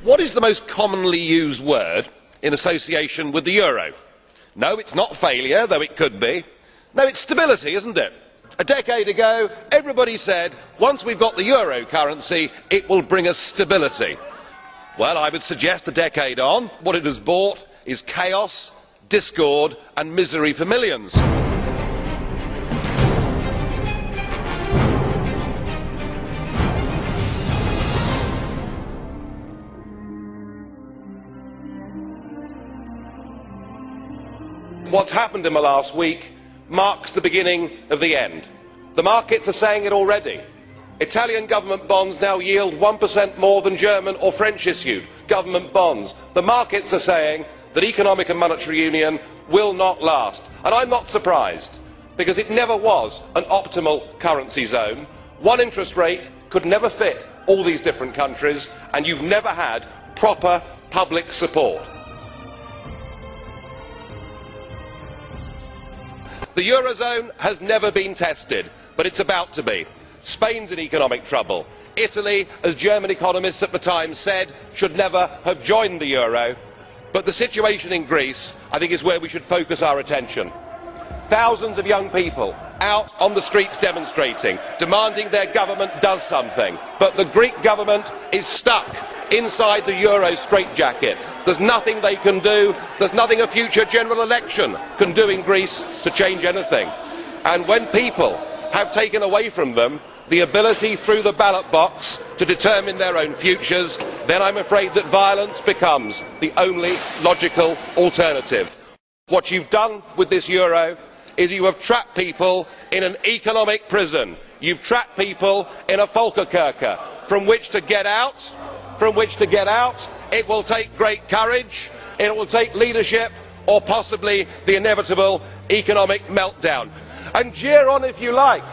What is the most commonly used word in association with the euro? No, it's not failure, though it could be. No, it's stability, isn't it? A decade ago, everybody said, once we've got the euro currency, it will bring us stability. Well, I would suggest a decade on, what it has brought is chaos, discord and misery for millions. What's happened in the last week marks the beginning of the end. The markets are saying it already. Italian government bonds now yield 1% more than German or French issued government bonds. The markets are saying that economic and monetary union will not last. And I'm not surprised, because it never was an optimal currency zone. One interest rate could never fit all these different countries, and you've never had proper public support. The eurozone has never been tested, but it's about to be. Spain's in economic trouble. Italy, as German economists at the time said, should never have joined the euro. But the situation in Greece, I think, is where we should focus our attention. Thousands of young people out on the streets demonstrating, demanding their government does something. But the Greek government is stuck inside the euro straitjacket. There's nothing they can do. There's nothing a future general election can do in Greece to change anything. And when people have taken away from them the ability through the ballot box to determine their own futures, then I'm afraid that violence becomes the only logical alternative. What you've done with this euro is you have trapped people in an economic prison. You've trapped people in a Volkerkerker from which to get out. It will take great courage, it will take leadership, or possibly the inevitable economic meltdown. And jeer on if you like,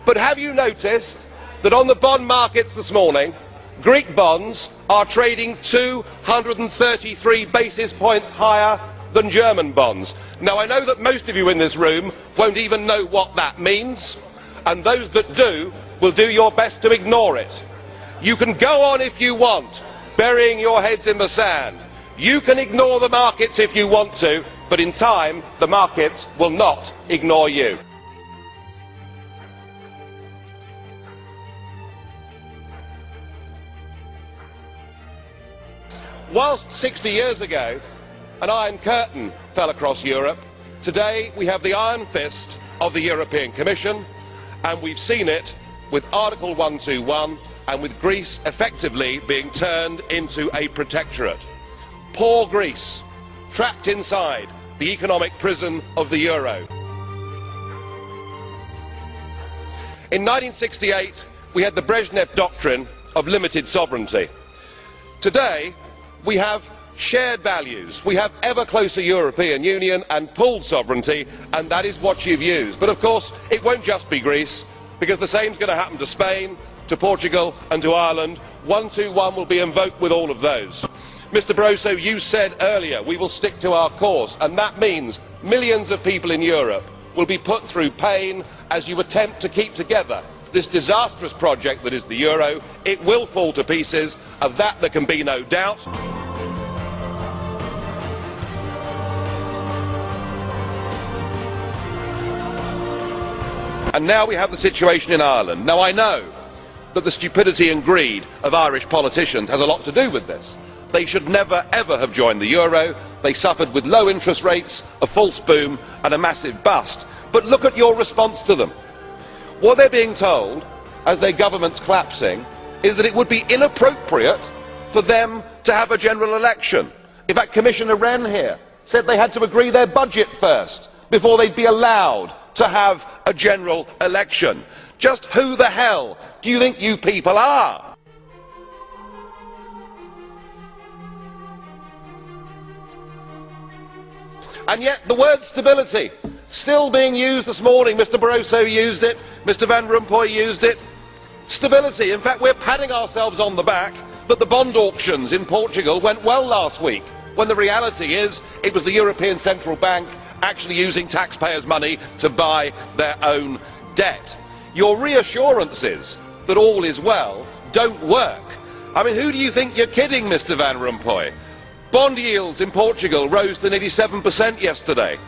but have you noticed that on the bond markets this morning, Greek bonds are trading 233 basis points higher than German bonds? Now, I know that most of you in this room won't even know what that means, and those that do will do your best to ignore it. You can go on if you want, burying your heads in the sand. You can ignore the markets if you want to, but in time the markets will not ignore you. Whilst 60 years ago an iron curtain fell across Europe, today we have the iron fist of the European Commission, and we've seen it with Article 121 and with Greece effectively being turned into a protectorate. Poor Greece, trapped inside the economic prison of the euro. In 1968 we had the Brezhnev doctrine of limited sovereignty. Today we have shared values, we have ever closer European Union and pooled sovereignty, and that is what you've used. But of course it won't just be Greece, because the same is going to happen to Spain, to Portugal and to Ireland. 121 will be invoked with all of those. Mr Barroso, you said earlier we will stick to our course, and that means millions of people in Europe will be put through pain as you attempt to keep together this disastrous project that is the euro. It will fall to pieces, of that there can be no doubt. And now we have the situation in Ireland. Now, I know that the stupidity and greed of Irish politicians has a lot to do with this. They should never ever have joined the euro. They suffered with low interest rates, a false boom and a massive bust. But look at your response to them. What they're being told, as their government's collapsing, is that it would be inappropriate for them to have a general election. In fact, Commissioner Wren here said they had to agree their budget first before they'd be allowed to have a general election. Just who the hell do you think you people are? And yet the word stability still being used this morning. Mr Barroso used it, Mr Van Rompuy used it. Stability. In fact, we're patting ourselves on the back that the bond auctions in Portugal went well last week, when the reality is it was the European Central Bank actually using taxpayers' money to buy their own debt. Your reassurances that all is well don't work. I mean, who do you think you're kidding, Mr Van Rompuy? Bond yields in Portugal rose to nearly 7% yesterday.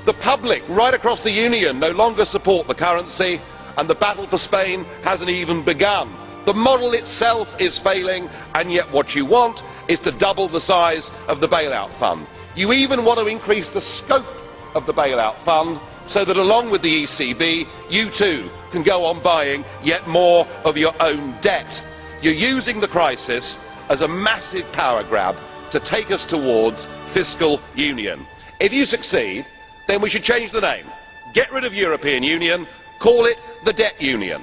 The public right across the Union no longer support the currency, and the battle for Spain hasn't even begun. The model itself is failing, and yet what you want is to double the size of the bailout fund. You even want to increase the scope of the bailout fund so that along with the ECB, you too can go on buying yet more of your own debt. You're using the crisis as a massive power grab to take us towards fiscal union. If you succeed, then we should change the name. Get rid of European Union, call it the Debt Union.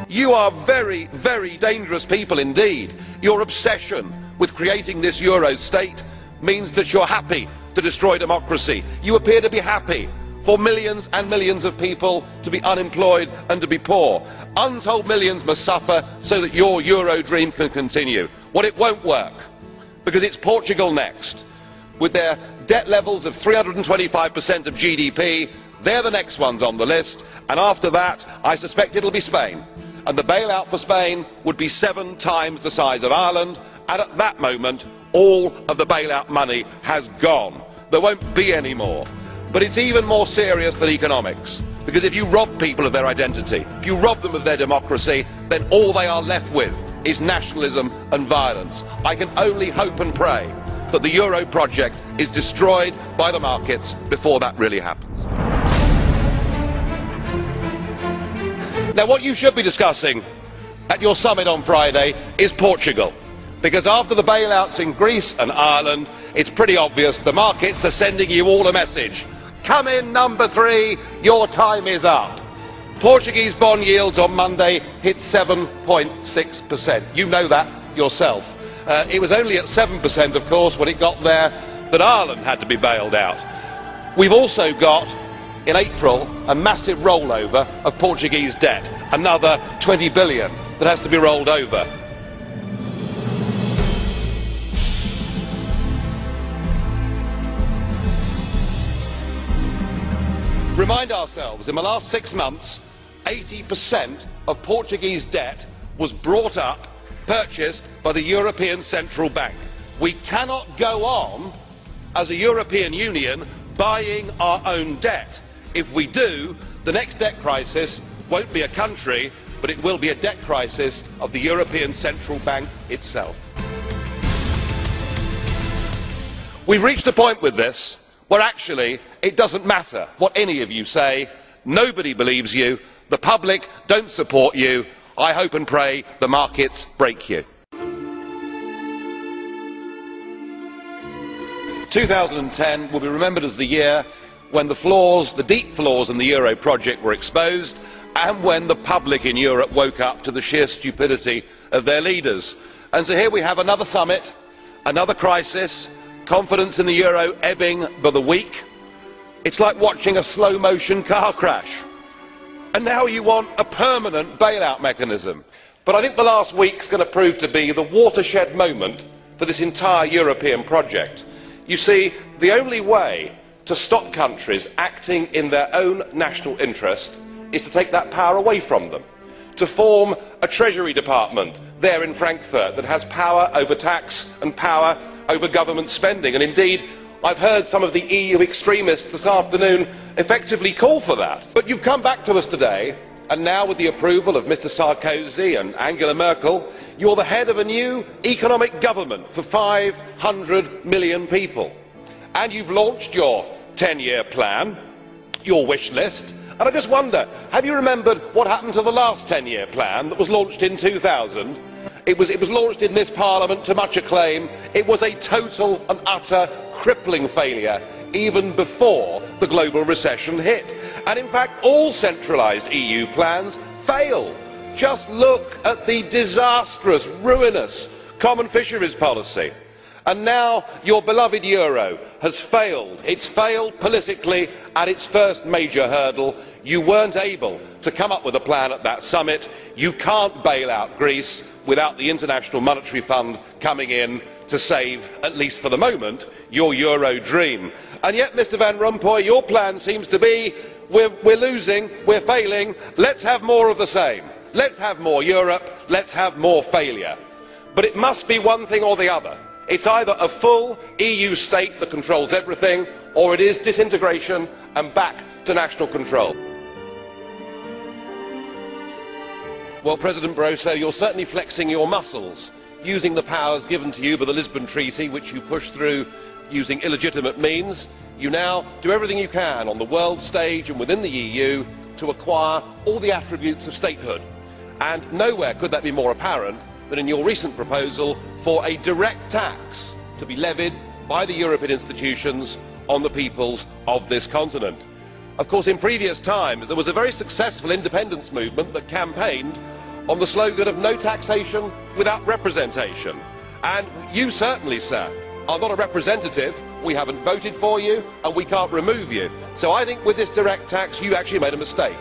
You are very, very dangerous people indeed. Your obsession with creating this Euro state means that you're happy to destroy democracy. You appear to be happy for millions and millions of people to be unemployed and to be poor. Untold millions must suffer so that your Euro dream can continue. Well, it won't work, because it's Portugal next. With their debt levels of 325% of GDP, they're the next ones on the list, and after that, I suspect it'll be Spain. And the bailout for Spain would be 7 times the size of Ireland, and at that moment, all of the bailout money has gone. There won't be any more. But it's even more serious than economics, because if you rob people of their identity, if you rob them of their democracy, then all they are left with is nationalism and violence. I can only hope and pray that the Euro project is destroyed by the markets before that really happens. Now, what you should be discussing at your summit on Friday is Portugal, because after the bailouts in Greece and Ireland, it's pretty obvious the markets are sending you all a message. Come in, number 3, your time is up. Portuguese bond yields on Monday hit 7.6%. You know that yourself. It was only at 7%, of course, when it got there, that Ireland had to be bailed out. We've also got, in April, a massive rollover of Portuguese debt, another 20 billion that has to be rolled over. Remind ourselves, in the last 6 months, 80% of Portuguese debt was brought up, purchased by the European Central Bank. We cannot go on as a European Union buying our own debt. If we do, the next debt crisis won't be a country, but it will be a debt crisis of the European Central Bank itself. We've reached a point with this where actually it doesn't matter what any of you say. Nobody believes you. The public don't support you. I hope and pray the markets break you. 2010 will be remembered as the year when the flaws, the deep flaws in the Euro project were exposed, and when the public in Europe woke up to the sheer stupidity of their leaders. And so here we have another summit, another crisis, confidence in the euro ebbing by the week. It's like watching a slow-motion car crash. And now you want a permanent bailout mechanism. But I think the last week's going to prove to be the watershed moment for this entire European project. You see, the only way to stop countries acting in their own national interest is to take that power away from them, to form a Treasury Department there in Frankfurt that has power over tax and power over government spending. And indeed, I've heard some of the EU extremists this afternoon effectively call for that. But you've come back to us today, and now with the approval of Mr Sarkozy and Angela Merkel, you're the head of a new economic government for 500 million people. And you've launched your 10-year plan, your wish list. And I just wonder, have you remembered what happened to the last 10-year plan that was launched in 2000? It was launched in this Parliament to much acclaim. It was a total and utter crippling failure even before the global recession hit. And in fact, all centralised EU plans fail. Just look at the disastrous, ruinous common fisheries policy. And now your beloved euro has failed. It's failed politically at its first major hurdle. You weren't able to come up with a plan at that summit. You can't bail out Greece without the International Monetary Fund coming in to save, at least for the moment, your euro dream. And yet, Mr Van Rompuy, your plan seems to be we're losing, we're failing, let's have more of the same. Let's have more Europe, let's have more failure. But it must be one thing or the other. It's either a full EU state that controls everything, or it is disintegration and back to national control. Well, President Barroso, you're certainly flexing your muscles, using the powers given to you by the Lisbon Treaty, which you pushed through using illegitimate means. You now do everything you can on the world stage and within the EU to acquire all the attributes of statehood. And nowhere could that be more apparent than in your recent proposal for a direct tax to be levied by the European institutions on the peoples of this continent. Of course, in previous times there was a very successful independence movement that campaigned on the slogan of no taxation without representation. And you certainly, sir, are not a representative. We haven't voted for you and we can't remove you. So I think with this direct tax you actually made a mistake.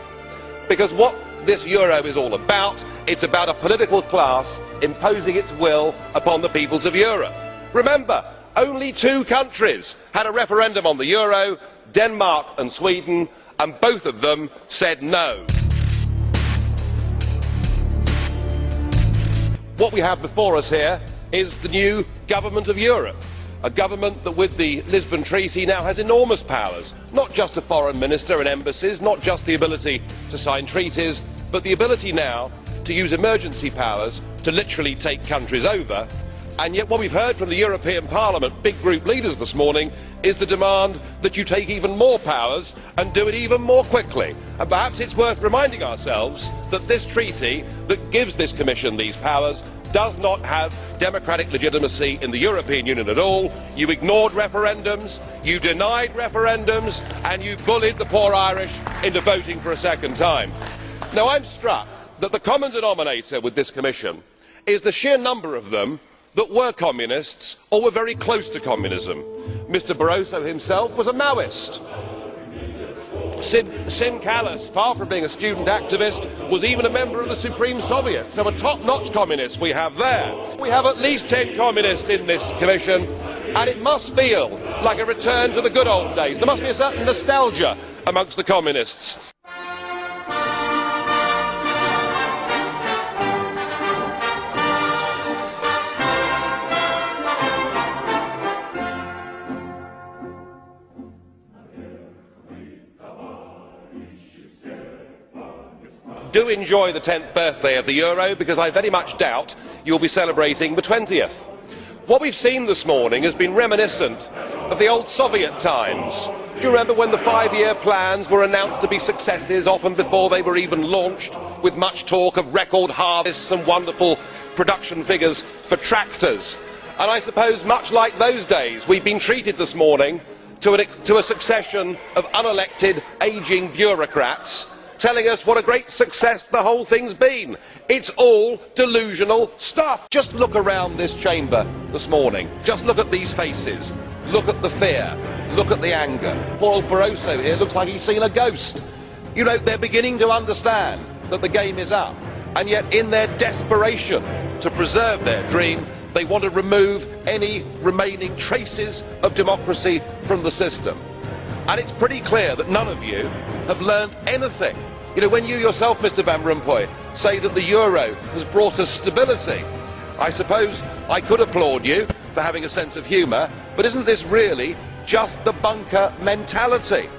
Because what this euro is all about, it's about a political class imposing its will upon the peoples of Europe. Remember, only 2 countries had a referendum on the euro, Denmark and Sweden, and both of them said no. What we have before us here is the new government of Europe. A government that with the Lisbon Treaty now has enormous powers, not just a foreign minister and embassies, not just the ability to sign treaties, but the ability now to use emergency powers to literally take countries over. And yet what we've heard from the European Parliament big group leaders this morning is the demand that you take even more powers and do it even more quickly. And perhaps it's worth reminding ourselves that this treaty that gives this Commission these powers does not have democratic legitimacy in the European Union at all. You ignored referendums, you denied referendums, and you bullied the poor Irish into voting for a second time. Now I'm struck that the common denominator with this Commission is the sheer number of them that were communists or were very close to communism. Mr Barroso himself was a Maoist. Sim Kallas, far from being a student activist, was even a member of the Supreme Soviet. So a top-notch communist we have there. We have at least 10 communists in this Commission, and it must feel like a return to the good old days. There must be a certain nostalgia amongst the communists. Do enjoy the 10th birthday of the euro, because I very much doubt you'll be celebrating the 20th. What we've seen this morning has been reminiscent of the old Soviet times. Do you remember when the 5-year plans were announced to be successes, often before they were even launched, with much talk of record harvests and wonderful production figures for tractors? And I suppose, much like those days, we've been treated this morning to a succession of unelected, ageing bureaucrats telling us what a great success the whole thing's been. It's all delusional stuff. Just look around this chamber this morning. Just look at these faces. Look at the fear. Look at the anger. Poor old Barroso here looks like he's seen a ghost. You know, they're beginning to understand that the game is up. And yet in their desperation to preserve their dream, they want to remove any remaining traces of democracy from the system. And it's pretty clear that none of you have learned anything. You know, when you yourself, Mr Van Rompuy, say that the euro has brought us stability, I suppose I could applaud you for having a sense of humour, but isn't this really just the bunker mentality?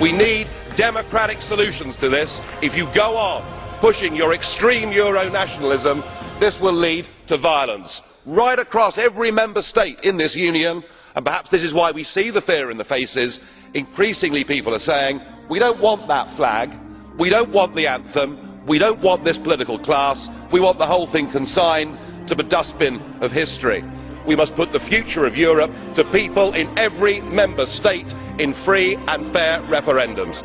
We need democratic solutions to this. If you go on pushing your extreme euro nationalism, this will lead to violence right across every member state in this union. And perhaps this is why we see the fear in the faces. Increasingly people are saying, we don't want that flag, we don't want the anthem, we don't want this political class, we want the whole thing consigned to the dustbin of history. We must put the future of Europe to people in every member state in free and fair referendums.